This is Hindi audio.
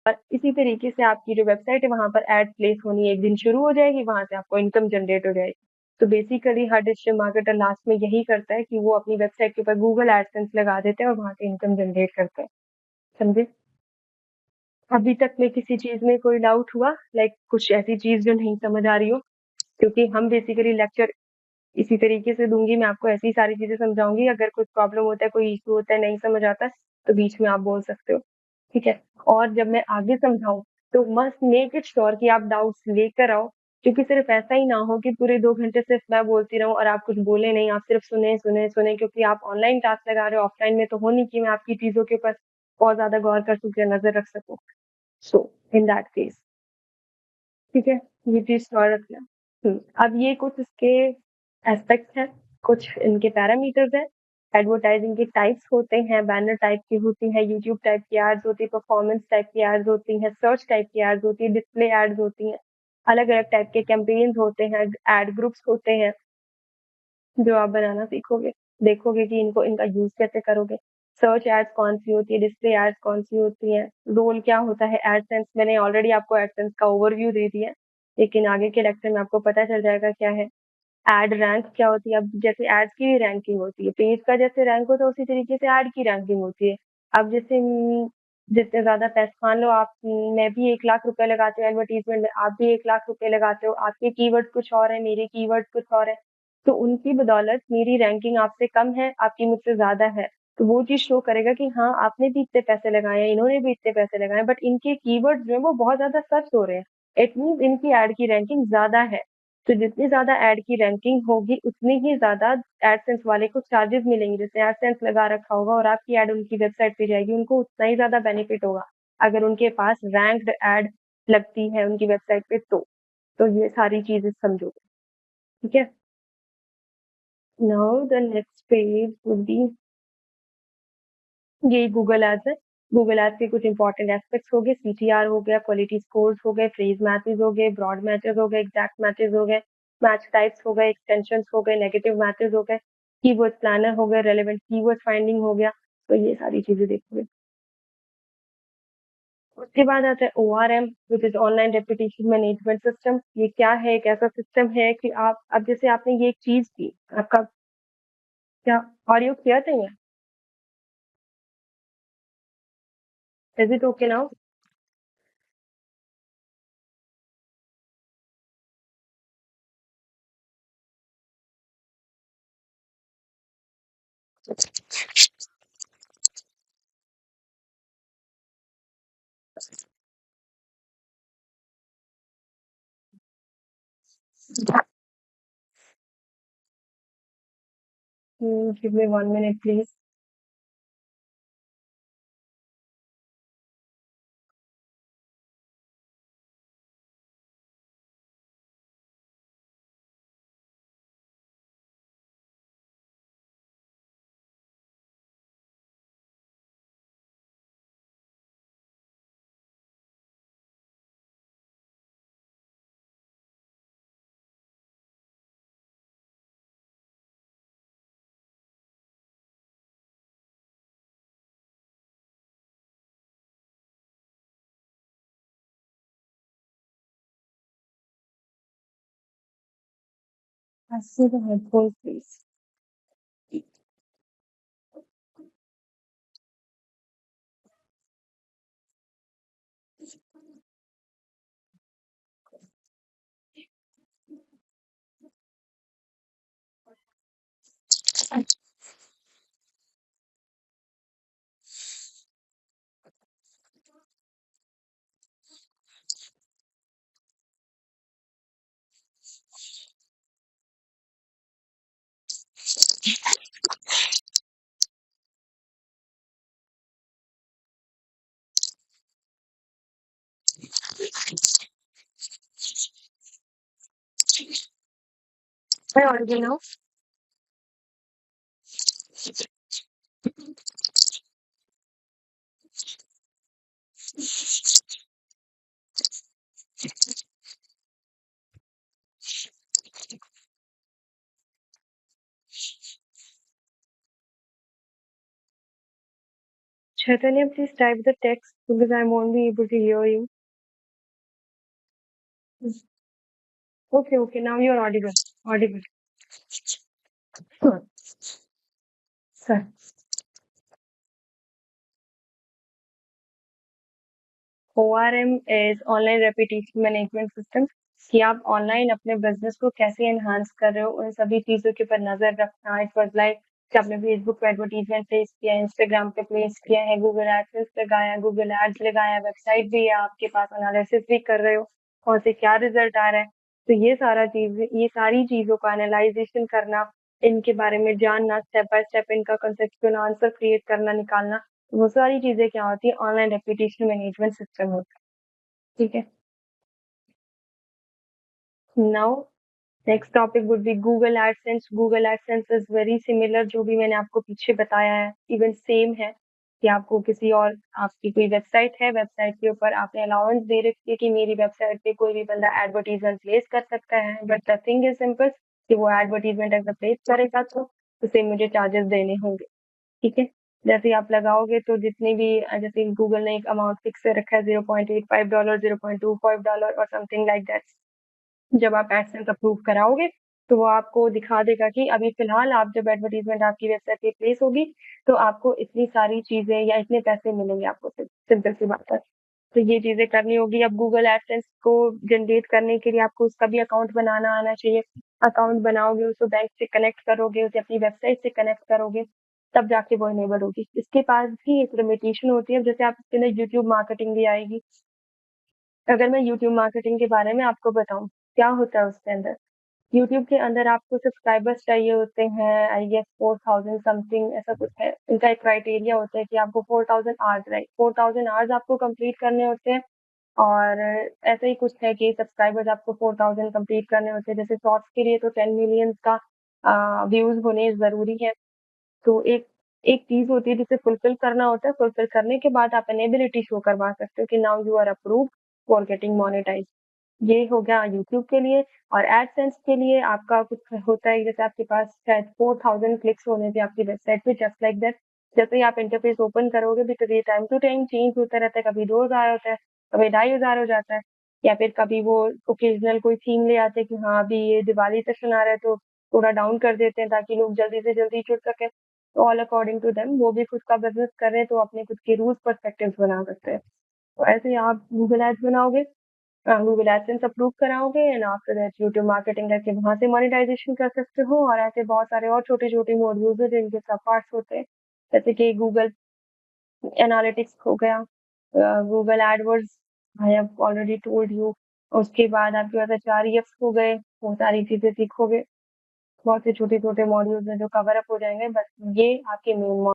और इसी तरीके से आपकी जो वेबसाइट है वहाँ पर एड प्लेस होनी एक दिन शुरू हो जाएगी, वहाँ से आपको इनकम जनरेट हो जाएगी। तो बेसिकली हर डिजिटल मार्केटर लास्ट में यही करता है कि वो अपनी वेबसाइट के ऊपर गूगल एडसेंस लगा देते हैं और वहाँ से इनकम जनरेट करते हैं। समझे? अभी तक में किसी चीज में कोई डाउट हुआ, लाइक कुछ ऐसी चीज जो नहीं समझ आ रही हो? क्योंकि हम बेसिकली लेक्चर इसी तरीके से दूंगी, मैं आपको ऐसी सारी चीजें समझाऊंगी, अगर कुछ प्रॉब्लम होता है, कोई इशू होता है, नहीं समझ आता तो बीच में आप बोल सकते हो, ठीक है? और जब मैं आगे समझाऊं तो मस्ट मेक इट श्योर कि आप डाउट्स लेकर आओ, क्योंकि सिर्फ ऐसा ही ना हो कि पूरे 2 घंटे सिर्फ मैं बोलती रहूं और आप कुछ बोले नहीं, आप सिर्फ सुने सुने सुने, क्योंकि आप ऑनलाइन क्लास लगा रहे हो, ऑफलाइन में तो हो नहीं कि मैं आपकी चीजों के ऊपर बहुत ज्यादा गौर कर सकूं या नजर रख सकूं। सो इन दैट केस, ठीक है, ये चीज श्योर रखना। अब ये कुछ इसके एस्पेक्ट्स हैं, कुछ इनके पैरामीटर्स हैं। एडवर्टाइजिंग के टाइप्स होते हैं, बैनर टाइप की होती है, यूट्यूब टाइप की एड्स होती है, परफॉर्मेंस टाइप की एड्स होती हैं, सर्च टाइप की एड्स होती है, डिस्प्ले एड्स होती हैं, अलग अलग टाइप के कैंपेन्स होते हैं, एड ग्रुप्स होते हैं जो आप बनाना सीखोगे, देखोगे कि इनको इनका यूज कैसे करोगे। सर्च एड्स कौन सी होती है, डिस्प्ले एड्स कौन सी होती है, रोल क्या होता है एडसेंस, मैंने ऑलरेडी आपको एडसेंस का ओवरव्यू दे दिया है, लेकिन आगे के लेक्चर में आपको पता चल जाएगा क्या है। एड रैंक क्या होती है, अब जैसे एड्स की भी रैंकिंग होती है, पेज का जैसे रैंक होता है उसी तरीके से एड की रैंकिंग होती है। अब जैसे जितने ज्यादा पैसे, मान लो आप, मैं भी 1 लाख रुपए लगाती हूँ एडवर्टीजमेंट में, आप भी 1 लाख रुपए लगाते हो, आपके कीवर्ड कुछ और है, मेरे कीवर्ड कुछ और है, तो उनकी बदौलत मेरी रैंकिंग आपसे कम है, आपकी मुझसे ज्यादा है, तो वो चीज शो करेगा कि हाँ आपने भी इतने पैसे लगाए हैं, इन्होंने भी इतने पैसे लगाए हैं, बट इनके कीवर्ड जो है वो बहुत ज्यादा सर्च हो रहे हैं, इट मीन इनकी एड की रैंकिंग ज्यादा है। तो जितनी ज्यादा एड की रैंकिंग होगी उतनी ही ज्यादा एडसेंस वाले को चार्जेस मिलेंगे, जैसे एडसेंस लगा रखा होगा और आपकी एड उनकी वेबसाइट पे जाएगी, उनको उतना ही ज्यादा बेनिफिट होगा अगर उनके पास रैंक्ड एड लगती है उनकी वेबसाइट पे। तो ये सारी चीजें समझोगे, ठीक है? Now the next page would be, ये गूगल एड्स है। गूगल एड्स के कुछ इंपॉर्टेंट एस्पेक्ट्स हो गए, सीटीआर हो गया, क्वालिटी स्कोर्स हो गए, फ्रेज मैचेस हो गए, ब्रॉड मैचेस हो गए, एग्जैक्ट मैचेस हो गए, मैच टाइप्स हो गए, एक्सटेंशंस हो गए, नेगेटिव मैचेस हो गए, कीवर्ड प्लानर हो गए, रेलेवेंट कीवर्ड फाइंडिंग हो गया। तो ये सारी चीजें देखोगे। उसके बाद आता है ORM, which is online reputation management system. ये क्या है? एक ऐसा सिस्टम है कि आप, अब जैसे आपने ये एक चीज की, आपका क्या ऑडियो क्लियर नहीं है? Is it okay now? Give me 1 minute please. Headphone please. मैं audio now? Chaitanya, please type the text because I won't be able to hear you. Okay, okay, now you're audible. Audible. Sure. Sir. ORM is online reputation management system कि आप ऑनलाइन अपने बिजनेस को कैसे एनहांस कर रहे हो उन सभी चीजों के ऊपर नजर रखना। इट वाज लाइक कि आपने फेसबुक पे एडवर्टीजमेंट प्लेस किया है, इंस्टाग्राम पे प्लेस किया है, गूगल एडसेंस लगाया, गूगल एड्स लगाया, वेबसाइट भी है आपके पास, एनालिसिस भी कर रहे हो कौन से क्या रिजल्ट आ रहा है। तो ये सारी चीजों का एनालाइजेशन करना, इनके बारे में जानना, स्टेप बाय स्टेप इनका कंसेप्चुअल आंसर क्रिएट करना, निकालना, वो सारी चीजें क्या होती है, ऑनलाइन रेपुटेशन मैनेजमेंट सिस्टम होता है। ठीक है। Now next topic would be Google AdSense. Google AdSense is very similar, जो भी मैंने आपको पीछे बताया है इवन सेम है कि आपको किसी और आपकी कोई वेबसाइट है, वेबसाइट के ऊपर आपने अलाउंस दे रखी है कि मेरी वेबसाइट पे कोई भी बंदा एडवर्टीजमेंट प्लेस कर सकता है, but the thing is simple कि वो एडवर्टीजमेंट अगर प्लेस करेगा तो उसे मुझे चार्जेस देने होंगे। ठीक है। जैसे ही आप लगाओगे तो जितनी भी जैसे गूगल ने एक अमाउंट फिक्स कर रखा है $0.85, $0.25 और समथिंग लाइक दैट। जब आप एडसेंस अप्रूव कराओगे तो वो आपको दिखा देगा कि अभी फिलहाल आप जब एडवर्टीजमेंट आपकी वेबसाइट पे प्लेस होगी तो आपको इतनी सारी चीजें या इतने पैसे मिलेंगे आपको। सिंपल सी बात है। तो ये चीजें करनी होगी। अब गूगल एडसेंस को जनरेट करने के लिए आपको उसका भी अकाउंट बनाना आना चाहिए। अकाउंट बनाओगे, उसको बैंक से कनेक्ट करोगे, उसे अपनी वेबसाइट से कनेक्ट करोगे, तब जाके वो इनेबल होगी। इसके पास भी एक लिमिटेशन होती है। जैसे आप इसके अंदर यूट्यूब मार्केटिंग भी आएगी। अगर मैं यूट्यूब मार्केटिंग के बारे में आपको बताऊं क्या होता है उसके अंदर, यूट्यूब के अंदर आपको सब्सक्राइबर्स चाहिए होते हैं, आई गेस 4000 समथिंग ऐसा कुछ है। इनका एक क्राइटेरिया होता है कि आपको 4000 आवर्स, राइट, 4000 आवर्स आपको कंप्लीट करने होते हैं। और ऐसा ही कुछ है कि सब्सक्राइबर्स आपको 4000 कंप्लीट करने होते हैं। जैसे शॉर्ट्स के लिए तो 10 मिलियन का व्यूज होने जरूरी है। तो एक एक चीज होती है जिसे फुलफिल करना होता है। फुलफिल करने के बाद आप एनेबिलिटी शो करवा सकते हो कि now you are approved for getting monetize. ये हो गया यूट्यूब के लिए। और एडसेंस के लिए आपका कुछ होता है, जैसे आपके पास शायद 4000 क्लिक्स होने थे आपकी वेबसाइट पे, जस्ट लाइक दैट। जैसे ही आप इंटरफेस ओपन करोगे, बिकॉज ये टाइम टू टाइम चेंज होता रहता है, कभी 2000 होता है, कभी 2500 हो जाता है, या फिर कभी वो ओकेजनल कोई थीम ले आते हैं कि हाँ अभी ये दिवाली सेशन आ रहा है तो थोड़ा डाउन कर देते हैं ताकि लोग जल्दी से जल्दी जुड़ सके। तो ऑल अकॉर्डिंग टू देम, वो भी खुद का बिजनेस कर रहे हैं तो अपने खुद के रूल्स पर्सपेक्टिव बना सकते हैं। तो ऐसे ही आप गूगल एड्स बनाओगे, गूगल एडसेंस अप्रूव कराओगे, and after that YouTube marketing करके वहां से मोनेटाइजेशन कर सकते हो। और ऐसे बहुत सारे और छोटे छोटे मॉड्यूल्स हैं जिनके सब पार्ट्स होते हैं, जैसे कि गूगल एनालिटिक्स हो गया, Google AdWords, I have already told you. उसके बाद आपके पास एचआरईएफ हो गए, वो सारी चीजें सीखोगे। बहुत से छोटे छोटे मॉड्यूल्स हैं जो कवर अप हो जाएंगे, बस ये आपके मेन